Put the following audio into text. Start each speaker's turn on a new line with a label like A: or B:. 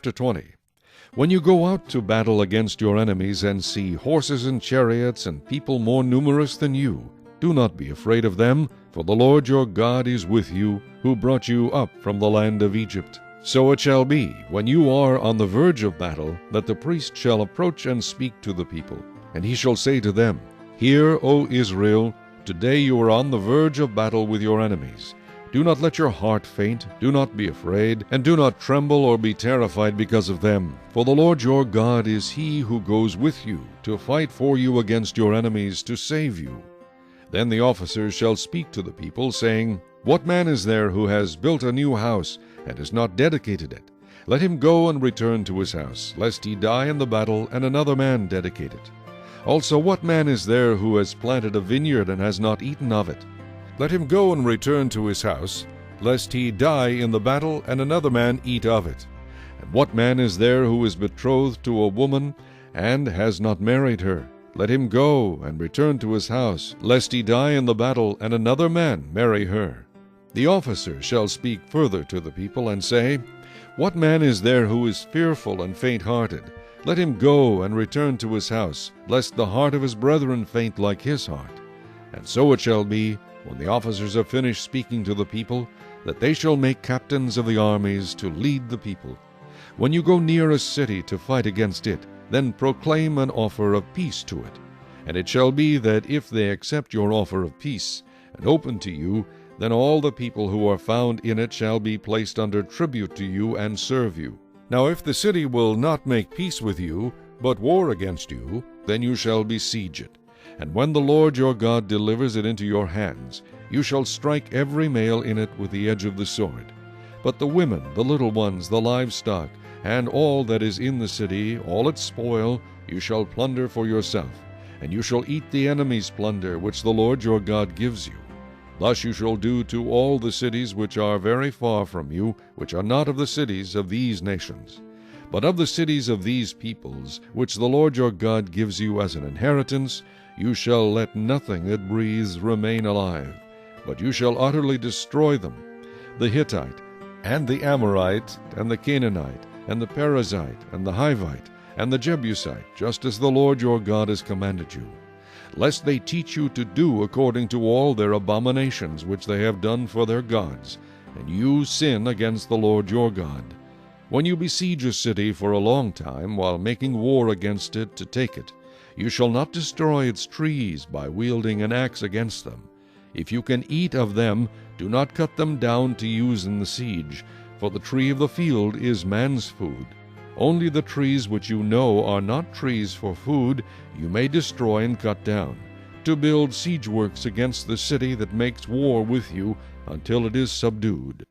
A: Chapter 20. When you go out to battle against your enemies and see horses and chariots and people more numerous than you, do not be afraid of them, for the Lord your God is with you, who brought you up from the land of Egypt. So it shall be, when you are on the verge of battle, that the priest shall approach and speak to the people. And he shall say to them, Hear, O Israel, today you are on the verge of battle with your enemies. Do not let your heart faint, do not be afraid, and do not tremble or be terrified because of them. For the Lord your God is he who goes with you, to fight for you against your enemies, to save you. Then the officers shall speak to the people, saying, What man is there who has built a new house, and has not dedicated it? Let him go and return to his house, lest he die in the battle, and another man dedicate it. Also, what man is there who has planted a vineyard, and has not eaten of it? Let him go and return to his house, lest he die in the battle, and another man eat of it. And what man is there who is betrothed to a woman, and has not married her? Let him go and return to his house, lest he die in the battle, and another man marry her. The officer shall speak further to the people, and say, What man is there who is fearful and faint-hearted? Let him go and return to his house, lest the heart of his brethren faint like his heart. And so it shall be, when the officers have finished speaking to the people, that they shall make captains of the armies to lead the people. When you go near a city to fight against it, then proclaim an offer of peace to it. And it shall be that if they accept your offer of peace, and open to you, then all the people who are found in it shall be placed under tribute to you and serve you. Now if the city will not make peace with you, but war against you, then you shall besiege it. And when the Lord your God delivers it into your hands, you shall strike every male in it with the edge of the sword. But the women, the little ones, the livestock, and all that is in the city, all its spoil, you shall plunder for yourself, and you shall eat the enemy's plunder which the Lord your God gives you. Thus you shall do to all the cities which are very far from you, which are not of the cities of these nations. But of the cities of these peoples, which the Lord your God gives you as an inheritance, you shall let nothing that breathes remain alive, but you shall utterly destroy them, the Hittite, and the Amorite, and the Canaanite, and the Perizzite, and the Hivite, and the Jebusite, just as the Lord your God has commanded you, lest they teach you to do according to all their abominations which they have done for their gods, and you sin against the Lord your God. When you besiege a city for a long time, while making war against it to take it, you shall not destroy its trees by wielding an axe against them. If you can eat of them, do not cut them down to use in the siege, for the tree of the field is man's food. Only the trees which you know are not trees for food you may destroy and cut down, to build siege works against the city that makes war with you until it is subdued.